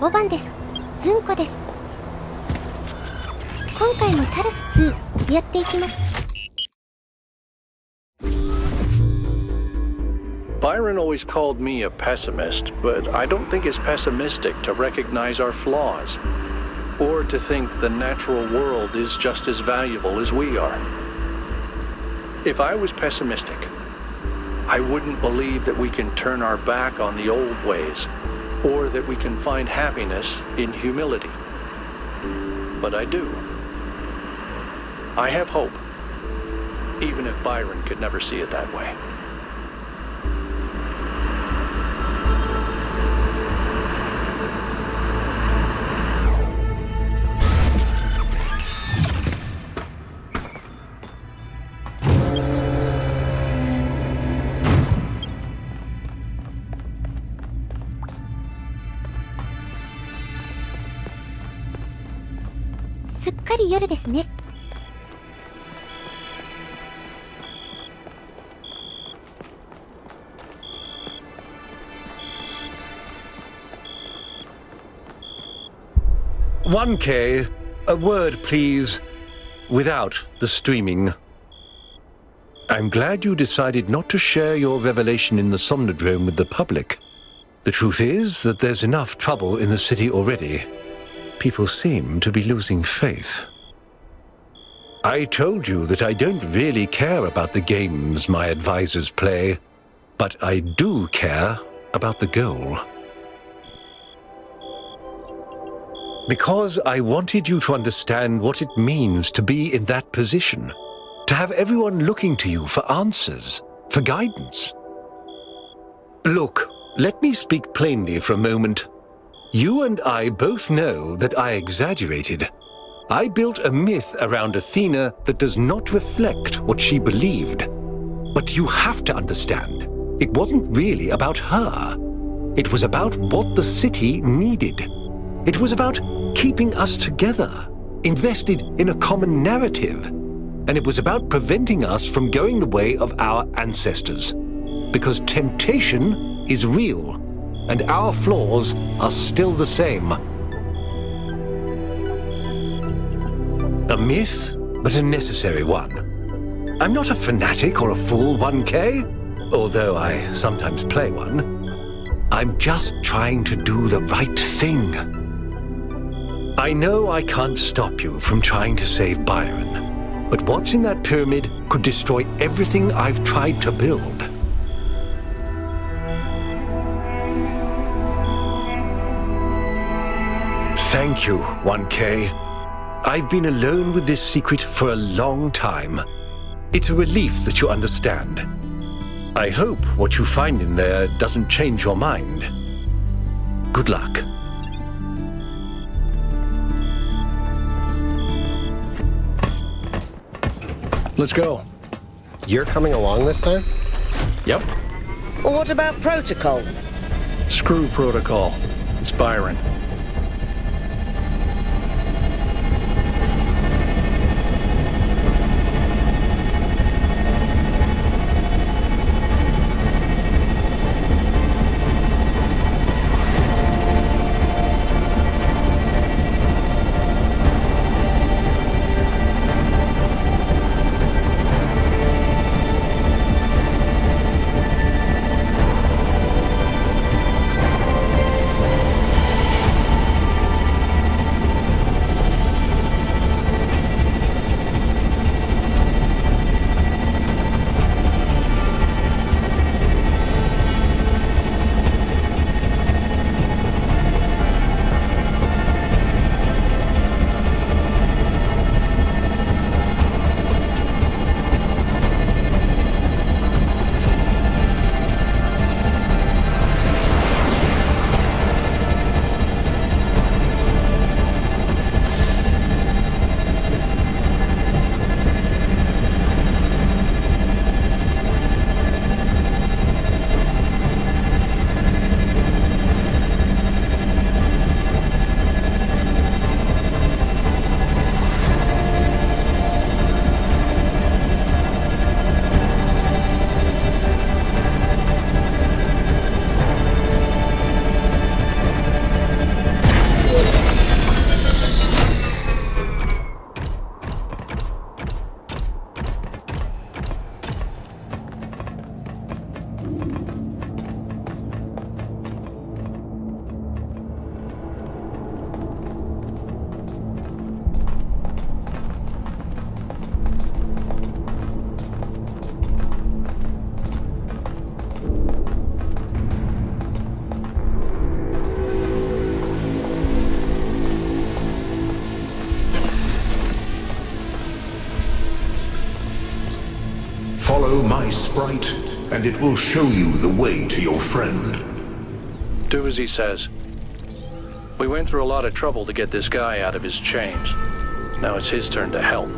5番です。ずんこです。今回もタロス2やっていきます。Byron always called me a pessimist, but I don't think it's pessimistic to recognize our flaws, or to think the natural world is just as valuable as we are. If I was pessimistic, I wouldn't believe that we can turn our back on the old ways, or that we can find happiness in humility. But I do. I have hope, even if Byron could never see it that way.すっかり夜ですね。1K, a word please, without the streaming. I'm glad you decided not to share your revelation in the Somnodrome with the public. The truth is that there's enough trouble in the city already. People seem to be losing faith. I told you that I don't really care about the games my advisors play, but I do care about the goal. Because I wanted you to understand what it means to be in that position, to have everyone looking to you for answers, for guidance. Look, let me speak plainly for a moment. You and I both know that I exaggerated. I built a myth around Athena that does not reflect what she believed. But you have to understand, it wasn't really about her. It was about what the city needed. It was about keeping us together, invested in a common narrative. And it was about preventing us from going the way of our ancestors. Because temptation is real, and our flaws are still the same. A myth, but a necessary one. I'm not a fanatic or a fool, 1K, although I sometimes play one. I'm just trying to do the right thing. I know I can't stop you from trying to save Byron, but what's in that pyramid could destroy everything I've tried to build. Thank you, 1K. I've been alone with this secret for a long time. It's a relief that you understand. I hope what you find in there doesn't change your mind. Good luck. Let's go. You're coming along this time? Yep. Well, what about protocol? Screw protocol. It's Byron. my sprite, and it will show you the way to your friend. Do as he says. We went through a lot of trouble to get this guy out of his chains. Now it's his turn to help.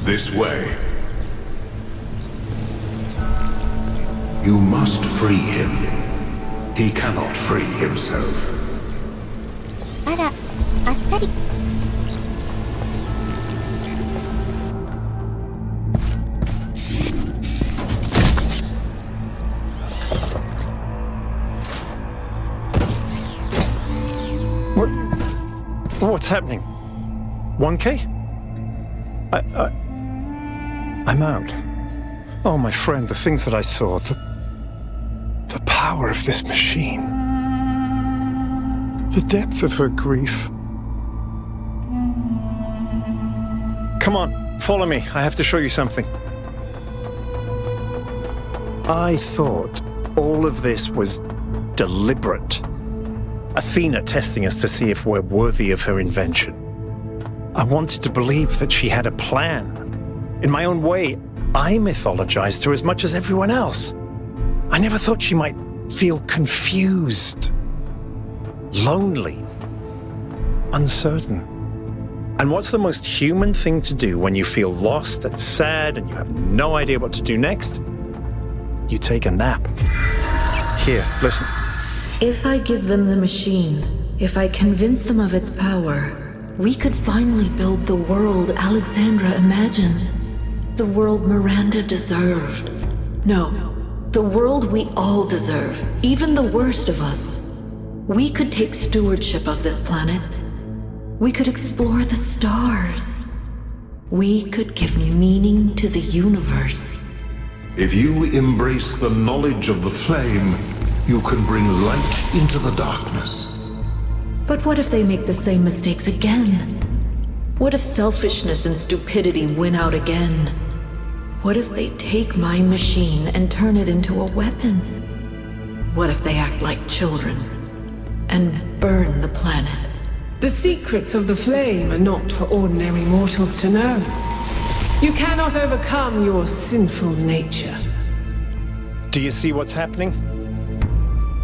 This way. You must free him. He cannot free himself. あら、あっさり。What's happening? 1K? I'm out. Oh, my friend, the things that I saw, the power of this machine, the depth of her grief. Come on, follow me. I have to show you something. I thought all of this was deliberate. Athena testing us to see if we're worthy of her invention. I wanted to believe that she had a plan. In my own way, I mythologized her as much as everyone else. I never thought she might feel confused, lonely, uncertain. And what's the most human thing to do when you feel lost and sad and you have no idea what to do next? You take a nap. Here, listen. If I give them the machine, if I convince them of its power, we could finally build the world Alexandra imagined. The world Miranda deserved. No, the world we all deserve, even the worst of us. We could take stewardship of this planet. We could explore the stars. We could give meaning to the universe. If you embrace the knowledge of the flame, you can bring light into the darkness. But what if they make the same mistakes again? What if selfishness and stupidity win out again? What if they take my machine and turn it into a weapon? What if they act like children and burn the planet? The secrets of the flame are not for ordinary mortals to know. You cannot overcome your sinful nature. Do you see what's happening?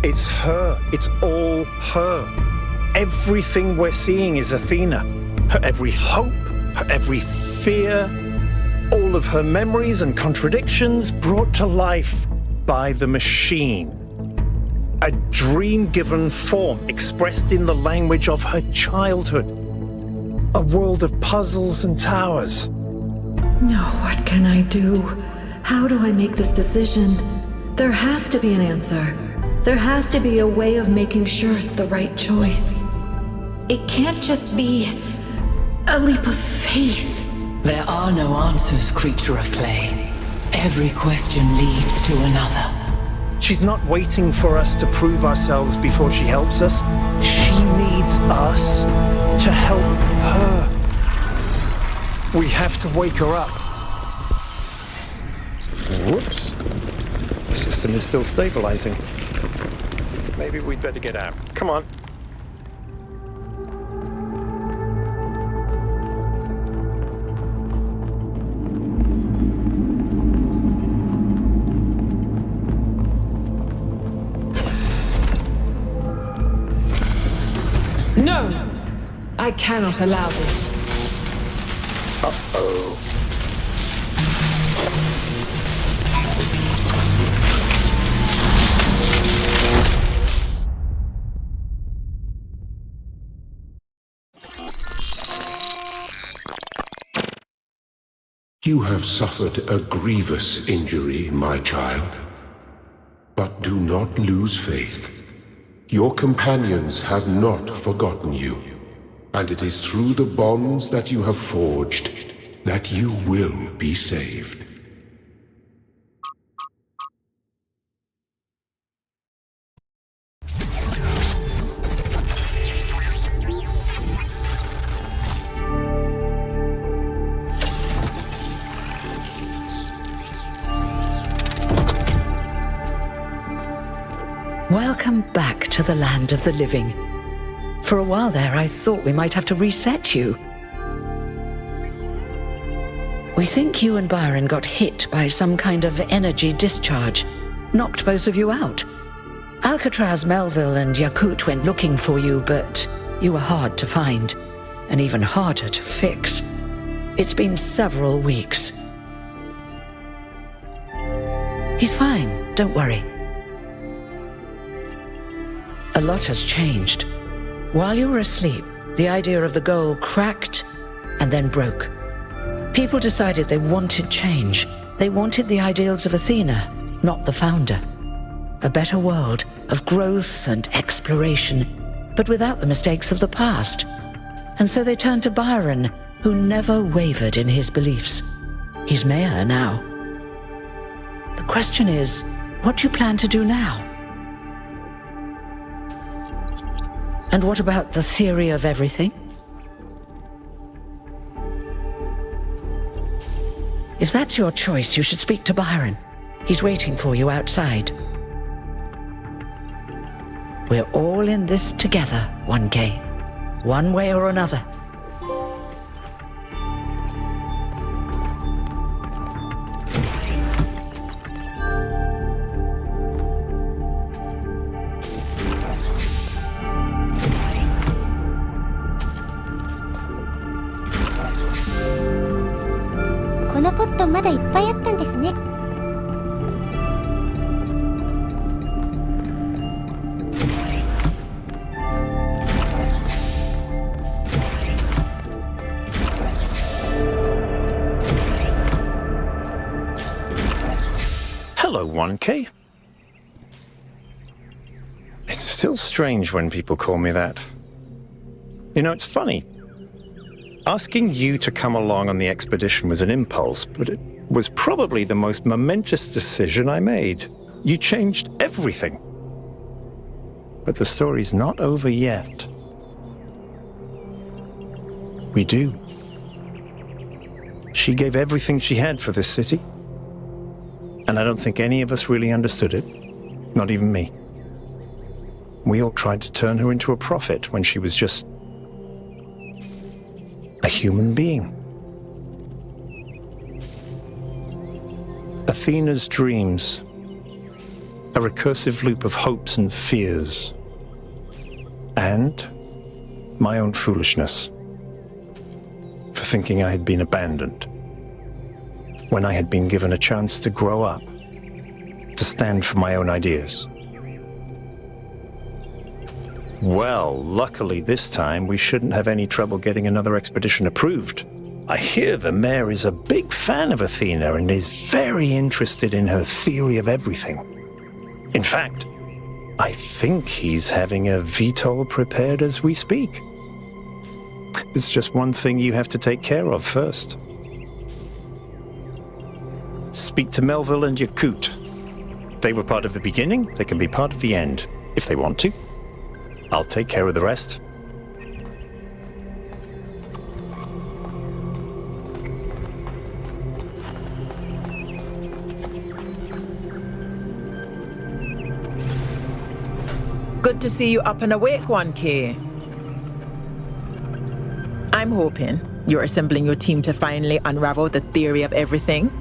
It's her. It's all her. Everything we're seeing is Athena. Her every hope, her every fear, all of her memories and contradictions brought to life by the machine. A dream-given form expressed in the language of her childhood. A world of puzzles and towers. No, what can I do? How do I make this decision? There has to be an answer. There has to be a way of making sure it's the right choice. It can't just be a leap of faith. There are no answers, creature of clay. Every question leads to another. She's not waiting for us to prove ourselves before she helps us. She needs us to help her. We have to wake her up. Whoops. The system is still stabilizing. Maybe we'd better get out. Come on. No! I cannot allow this. Uh-oh. You have suffered a grievous injury, my child. But do not lose faith. Your companions have not forgotten you, and it is through the bonds that you have forged that you will be saved. Welcome back to the land of the living. For a while there, I thought we might have to reset you. We think you and Byron got hit by some kind of energy discharge, knocked both of you out. Alcatraz, Melville, and Yakut went looking for you, but you were hard to find, and even harder to fix. It's been several weeks. He's fine, don't worry. A lot has changed. While you were asleep, the idea of the goal cracked and then broke. People decided they wanted change. They wanted the ideals of Athena, not the founder. A better world of growth and exploration, but without the mistakes of the past. And so they turned to Byron, who never wavered in his beliefs. He's mayor now. The question is, what do you plan to do now? And what about the theory of everything? If that's your choice, you should speak to Byron. He's waiting for you outside. We're all in this together, 1K. One way or another. Hello, 1K. It's still strange when people call me that. You know, it's funny. Asking you to come along on the expedition was an impulse, but it was probably the most momentous decision I made. You changed everything. But the story's not over yet. We do. She gave everything she had for this city. And I don't think any of us really understood it. Not even me. We all tried to turn her into a prophet when she was just a human being. Athena's dreams. A recursive loop of hopes and fears. And my own foolishness. For thinking I had been abandoned. When I had been given a chance to grow up. To stand for my own ideas. Well, luckily this time we shouldn't have any trouble getting another expedition approved. I hear the mayor is a big fan of Athena and is very interested in her theory of everything. In fact, I think he's having a VTOL prepared as we speak. There's just one thing you have to take care of first. Speak to Melville and Yakut. They were part of the beginning, they can be part of the end, if they want to. I'll take care of the rest. Good to see you up and awake, 1K. I'm hoping you're assembling your team to finally unravel the theory of everything.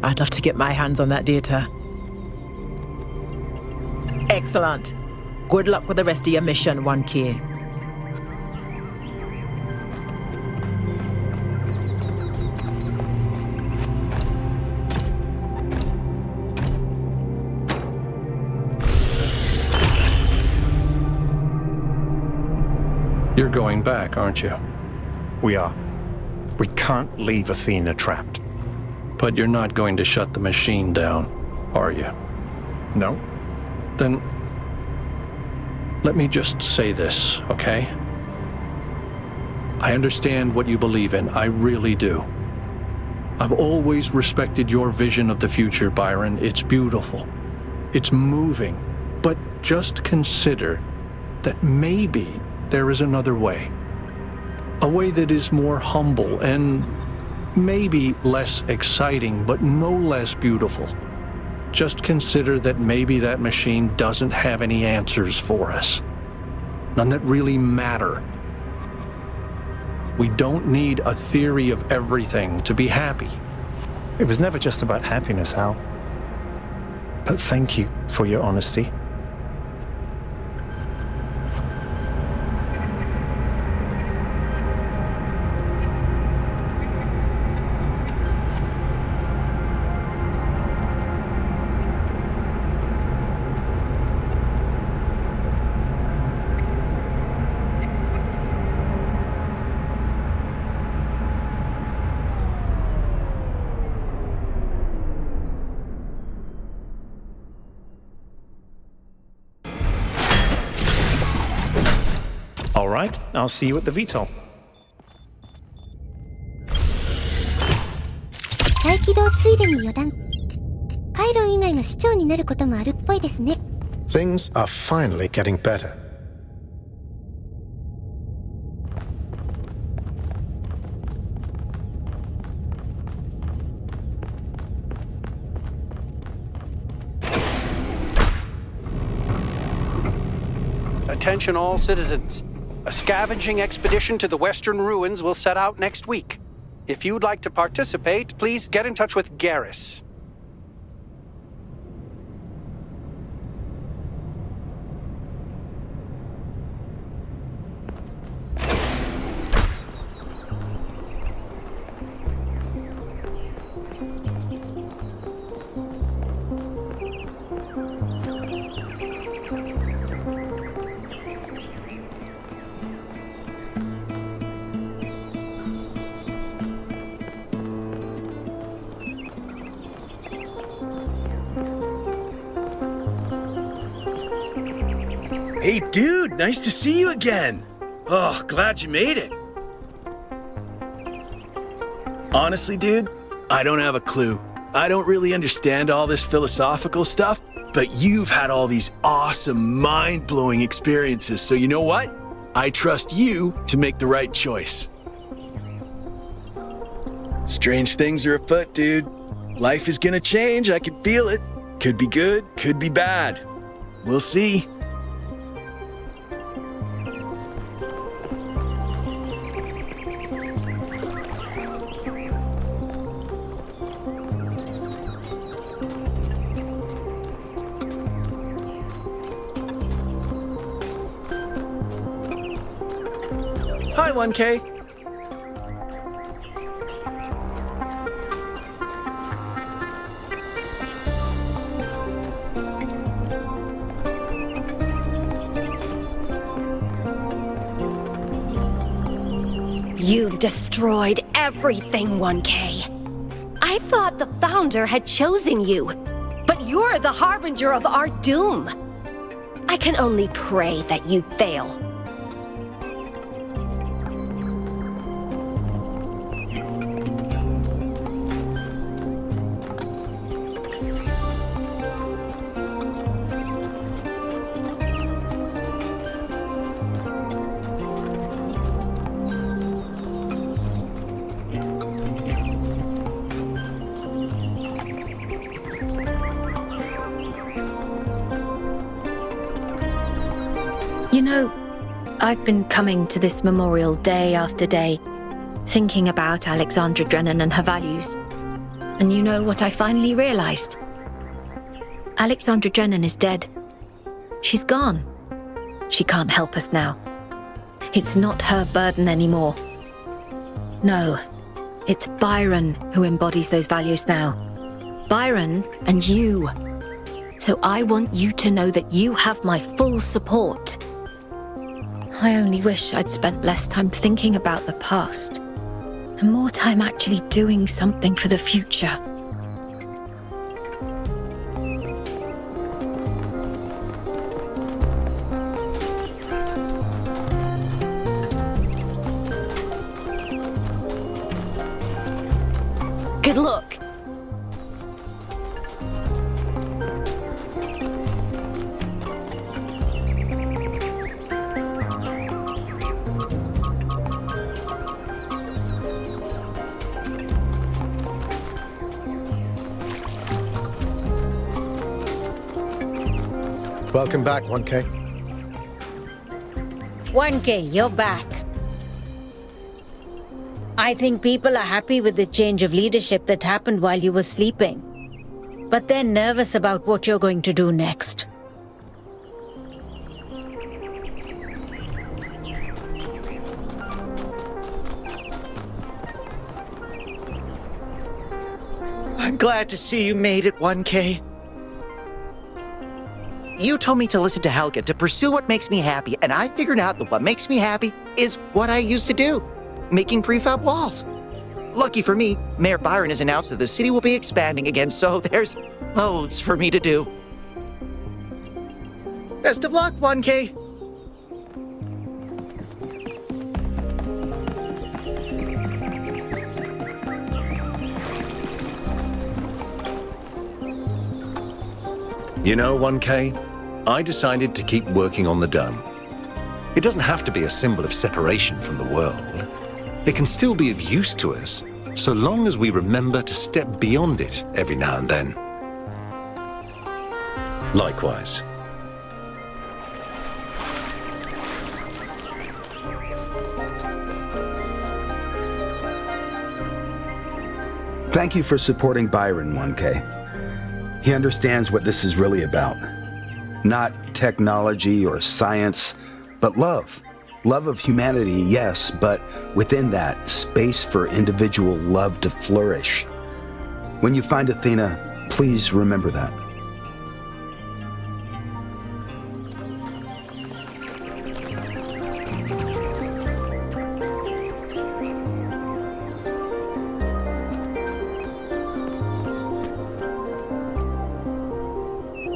I'd love to get my hands on that data. Excellent. Good luck with the rest of your mission, 1K. You're going back, aren't you? We are. We can't leave Athena trapped. But you're not going to shut the machine down, are you? No. Then let me just say this, okay? I understand what you believe in, I really do. I've always respected your vision of the future, Byron. It's beautiful. It's moving. But just consider that maybe there is another way. A way that is more humble and maybe less exciting, but no less beautiful. just consider that maybe that machine doesn't have any answers for us. None that really matter. We don't need a theory of everything to be happy. It was never just about happiness, Hal. But thank you for your honesty. All right, I'll see you at the VTOL. 再起動ついでに余談。パイロン以外の市長になることもあるっぽいですね。Things are finally getting better. Attention all citizens. A scavenging expedition to the western ruins will set out next week. If you'd like to participate, please get in touch with Garrus. Hey dude, nice to see you again. Oh, glad you made it. Honestly, dude, I don't have a clue. I don't really understand all this philosophical stuff, but you've had all these awesome, mind-blowing experiences, so you know what? I trust you to make the right choice. Strange things are afoot, dude. Life is gonna change, I can feel it. Could be good, could be bad. We'll see. Hi, 1K. You've destroyed everything, 1K. I thought the Founder had chosen you, but you're the harbinger of our doom. I can only pray that you fail. You know, I've been coming to this memorial day after day, thinking about Alexandra Drennan and her values. And you know what I finally realized? Alexandra Drennan is dead. She's gone. She can't help us now. It's not her burden anymore. No, it's Byron who embodies those values now. Byron and you. So I want you to know that you have my full support. I only wish I'd spent less time thinking about the past and more time actually doing something for the future. Good luck. Welcome back, 1K. 1K, you're back. I think people are happy with the change of leadership that happened while you were sleeping. But they're nervous about what you're going to do next. I'm glad to see you made it, 1K. You told me to listen to Helga, to pursue what makes me happy, and I figured out that what makes me happy is what I used to do, making prefab walls. Lucky for me, Mayor Byron has announced that the city will be expanding again, so there's loads for me to do. Best of luck, 1K. You know, 1K, I decided to keep working on the dome. It doesn't have to be a symbol of separation from the world. It can still be of use to us, so long as we remember to step beyond it every now and then. Likewise. Thank you for supporting Byron, 1K. He understands what this is really about. Not technology or science, but love. Love of humanity, yes, but within that, space for individual love to flourish. When you find Athena, please remember that.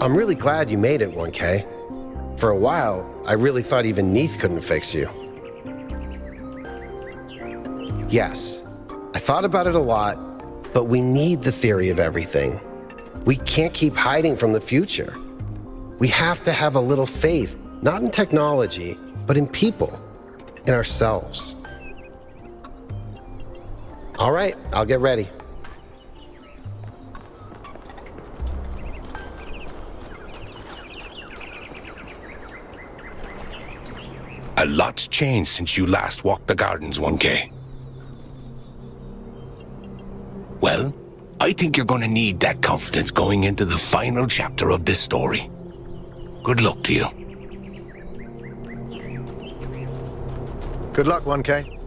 I'm really glad you made it, 1K. For a while, I really thought even Neith couldn't fix you. Yes, I thought about it a lot, but we need the theory of everything. We can't keep hiding from the future. We have to have a little faith, not in technology, but in people, in ourselves. All right, I'll get ready. A lot's changed since you last walked the gardens, 1K. Well, I think you're going to need that confidence going into the final chapter of this story. Good luck to you. Good luck, 1K.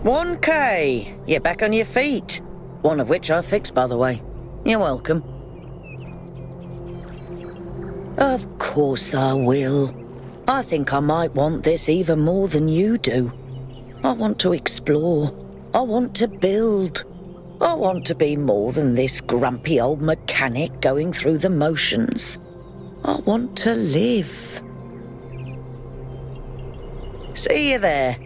1K, you're back on your feet. One of which I fixed, by the way. You're welcome. Of course I will. I think I might want this even more than you do. I want to explore. I want to build. I want to be more than this grumpy old mechanic going through the motions. I want to live. See you there.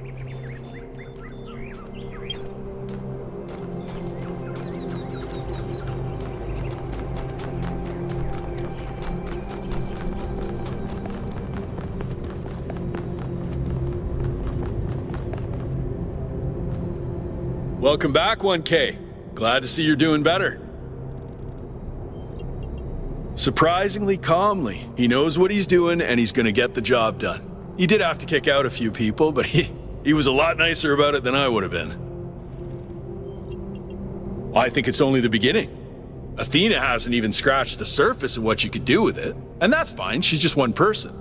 Welcome back, 1K. Glad to see you're doing better. Surprisingly calmly, he knows what he's doing and he's gonna get the job done. He did have to kick out a few people, but he was a lot nicer about it than I would have been. I think it's only the beginning. Athena hasn't even scratched the surface of what you could do with it, and that's fine, she's just one person.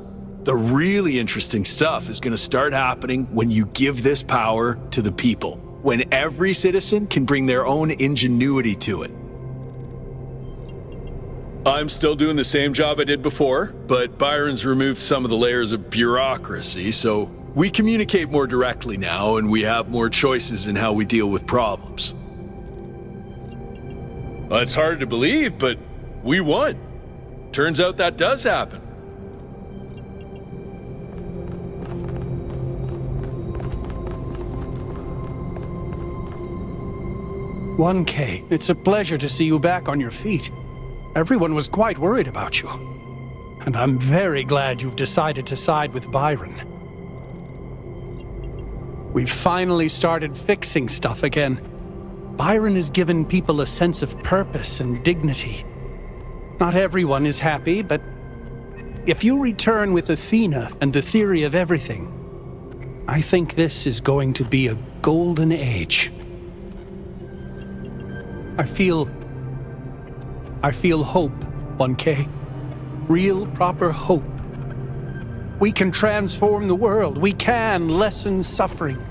The really interesting stuff is gonna start happening when you give this power to the people. When every citizen can bring their own ingenuity to it. I'm still doing the same job I did before, but Byron's removed some of the layers of bureaucracy, so we communicate more directly now and we have more choices in how we deal with problems. Well, it's hard to believe, but we won. Turns out that does happen. 1K, it's a pleasure to see you back on your feet. Everyone was quite worried about you. And I'm very glad you've decided to side with Byron. We've finally started fixing stuff again. Byron has given people a sense of purpose and dignity. Not everyone is happy, but if you return with Athena and the theory of everything, I think this is going to be a golden age. I feel hope, 1K. Real, proper hope. We can transform the world. We can lessen suffering.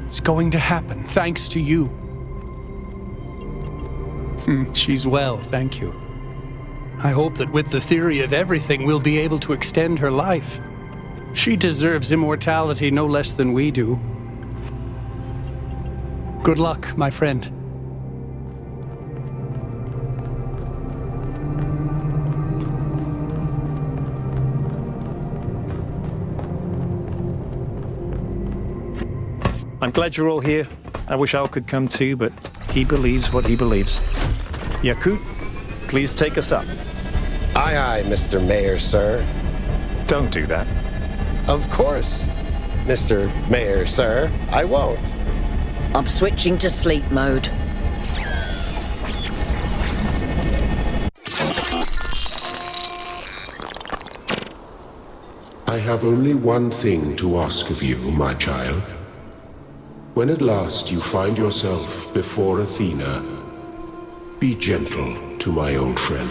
It's going to happen, thanks to you. She's well, thank you. I hope that with the theory of everything, we'll be able to extend her life. She deserves immortality no less than we do. Good luck, my friend. I'm glad you're all here. I wish Al could come too, but he believes what he believes. Yakut, please take us up. Aye, aye, Mr. Mayor, sir. Don't do that. Of course, Mr. Mayor, sir. I won't. I'm switching to sleep mode. I have only one thing to ask of you, my child. When at last you find yourself before Athena, be gentle to my old friend.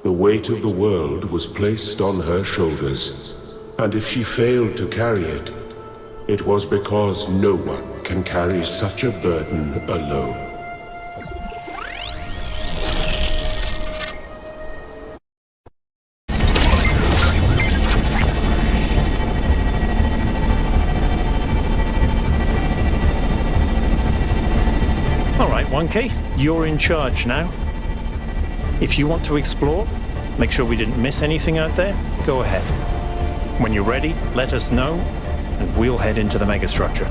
The weight of the world was placed on her shoulders, and if she failed to carry it, it was because no one can carry such a burden alone. All right, 1K, you're in charge now. If you want to explore, make sure we didn't miss anything out there, go ahead. When you're ready, let us know, and we'll head into the megastructure.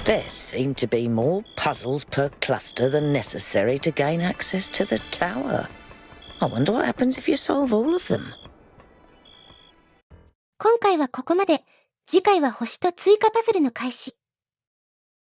There seem to be more puzzles per cluster than necessary to gain access to the tower. I wonder what happens if you solve all of them. 今回はここまで。次回は星と追加パズルの開始。